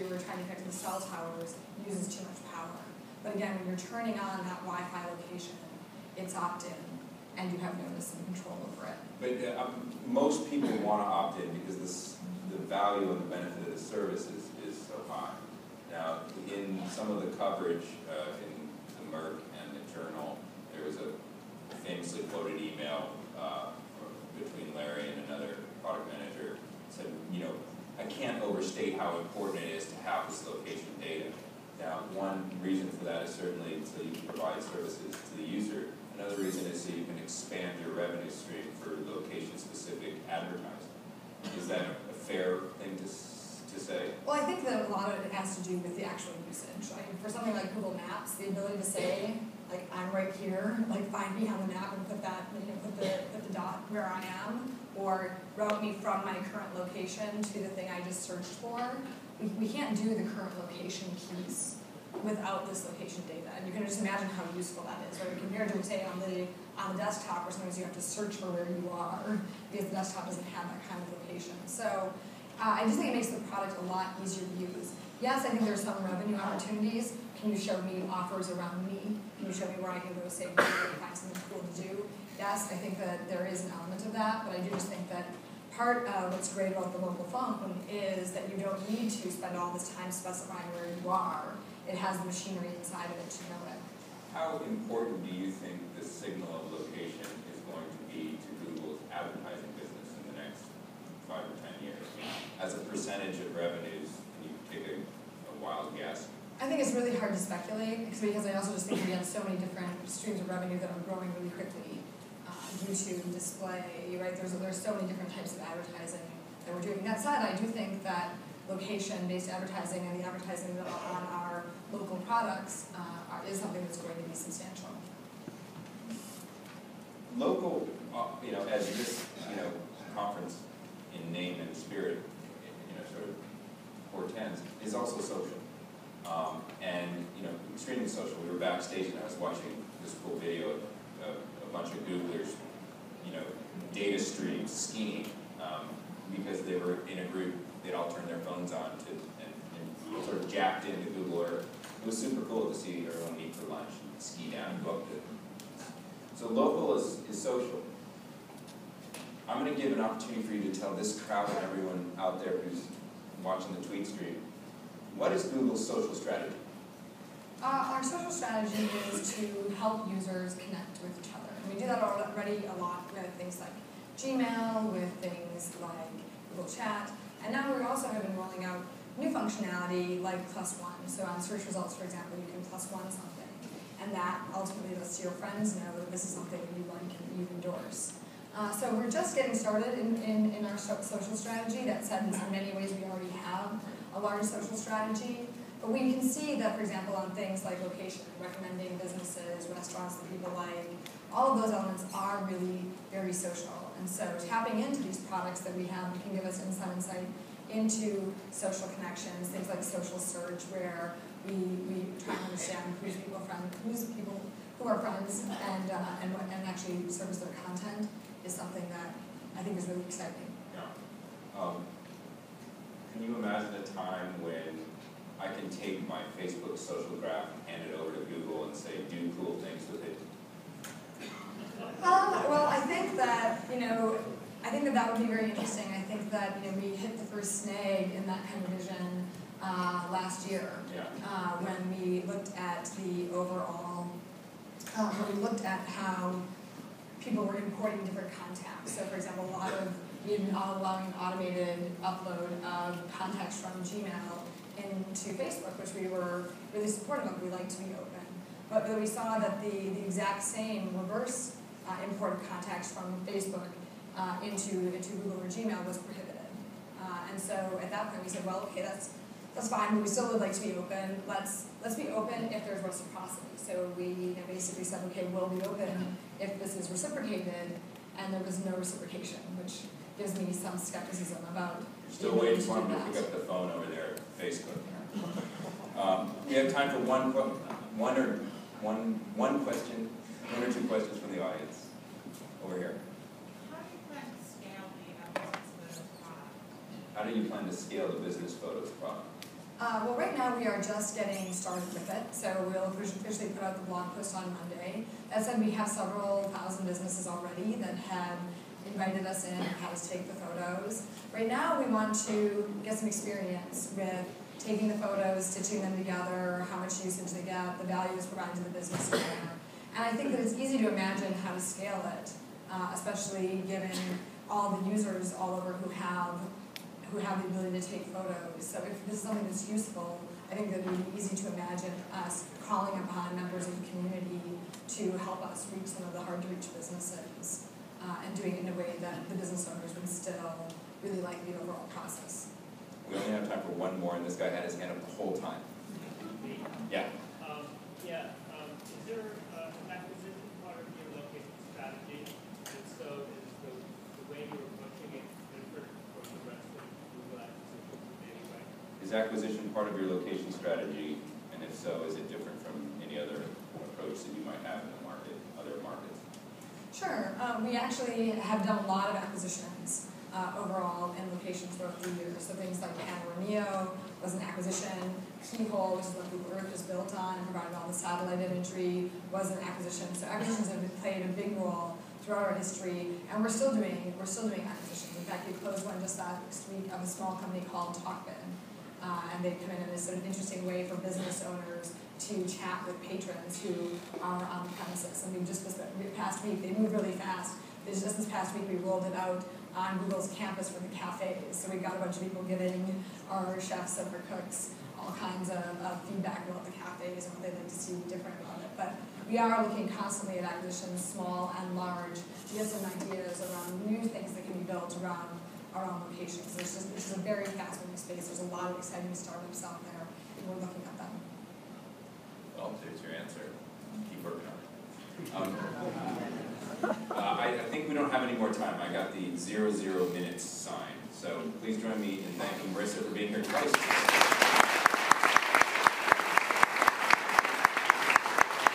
we were trying to connect to the cell towers, uses too much power. But again, when you're turning on that Wi-Fi location, it's opt-in, and you have notice and control over it. But most people want to opt in because the value and the benefit of the service is so high. Now, in some of the coverage in the Merck and the Journal, there was a famously quoted email between Larry and another product manager. Said, I can't overstate how important it is to have this location data. Now, one reason for that is certainly so you can provide services to the user. Another reason is so you can expand your revenue stream for location-specific advertising. Is that a fair thing to say? Well, I think that a lot of it has to do with the actual usage. Like for something like Google Maps, the ability to say, like, I'm right here, like find me on the map and put that, put the dot where I am, or route me from my current location to the thing I just searched for. We can't do the current location piece without this location data. And you can just imagine how useful that is, right? Compared to, say, on the desktop, where sometimes you have to search for where you are, because the desktop doesn't have that kind of location. So I just think it makes the product a lot easier to use. Yes, I think there's some revenue opportunities. Can you show me offers around me? Can you show me where I can go to save money and find something cool to do? Yes, I think that there is an element of that, but I do just think that part of what's great about the local phone is that you don't need to spend all this time specifying where you are. It has the machinery inside of it to know it. How important do you think the signal of location is going to be to Google's advertising business in the next 5 or 10 years? As a percentage of revenues, can you take a wild guess? I think it's really hard to speculate, because I also just think we have so many different streams of revenue that are growing really quickly. YouTube, display, right? There's so many different types of advertising that we're doing. That said, I do think that location-based advertising and the advertising on our local products is something that's going to be substantial. Local, as this, conference in name and spirit, sort of portends, is also social. And, extremely social. We were backstage and I was watching this cool video of a bunch of Googlers, data stream skiing, because they were in a group. They'd all turned their phones on and sort of jacked into Google Earth. It was super cool to see everyone meet for lunch and ski down and go up to it. So local is social. I'm going to give an opportunity for you to tell this crowd and everyone out there who's watching the tweet stream, what is Google's social strategy? Our social strategy is to help users connect with each other. And we do that already a lot with things like Gmail, with things like Google Chat, and now we also have been rolling out new functionality like +1. So on search results, for example, you can +1 something, and that ultimately lets your friends know that this is something that you like and you endorse. So we're just getting started in our social strategy. That said, in many ways we already have a large social strategy. But we can see that, for example, on things like location, recommending businesses, restaurants that people like, all of those elements are really very social. And so tapping into these products that we have can give us some insight into social connections, things like social search, where we try to understand who's people who are friends and actually service their content is something that I think is really exciting. Yeah. Can you imagine a time when I can take my Facebook social graph and hand it over to Google and say, do cool things with it? Well, I think that, that would be very interesting. I think that, we hit the first snag in that kind of vision last year. Yeah. When we looked at the overall, when we looked at how people were importing different contacts. So, for example, we had been allowing automated upload of contacts from Gmail into Facebook, which we were really supportive of. We like to be open. But we saw that the exact same reverse import of contacts from Facebook into Google or Gmail was prohibited. And so at that point we said, well, okay, that's fine, but we still would like to be open. Let's be open if there's reciprocity. So we basically said, okay, we'll be open if this is reciprocated, and there was no reciprocation, which gives me some skepticism about. Still waiting for him to pick up the phone over there at Facebook. We have time for one question, one or two questions from the audience. Over here. How do you plan to scale the business photos product? How do you plan to scale the business photos product? Well, right now we are just getting started with it, so we'll officially put out the blog post on Monday. That said, we have several thousand businesses already that have invited us in and had us take the photos. Right now we want to get some experience with taking the photos, stitching them together, how much usage they get, the value it's providing to the business owner. And I think that it's easy to imagine how to scale it, especially given all the users all over who have the ability to take photos. So if this is something that's useful, I think that it would be easy to imagine us calling upon members of the community to help us reach some of the hard-to-reach businesses, and doing it in a way that the business owners would still really like the overall process. We only have time for one more, and this guy had his hand up the whole time. Yeah. Is there an acquisition part of your location strategy? And so is the way you're approaching it different from the rest of Google acquisitions in any way? Is acquisition part of your location strategy? And if so, is it different from any other approach that you might have in the market, other markets? Sure. We actually have done a lot of acquisitions overall in locations throughout the years. So things like Panorama Neo was an acquisition. Keyhole, which is what Google Earth is built on and provided all the satellite imagery, was an acquisition. So acquisitions have played a big role throughout our history, and we're still doing acquisitions. In fact, we closed one just last week of a small company called TalkBin, and they come in this sort of interesting way for business owners to chat with patrons who are on the premises. And this past week, they moved really fast. Just this past week, we rolled it out on Google's campus for the cafes. So we got a bunch of people giving our chefs and our cooks all kinds of feedback about the cafes and what they'd like to see different about it. But we are looking constantly at acquisitions, small and large, to get some ideas around new things that can be built around our own locations. This is a very fast-moving space. There's a lot of exciting startups out there, and we're looking at them. Well, there's your answer. Keep working on it. I think we don't have any more time. I got the 00 minutes sign. So please join me in thanking Marissa for being here twice.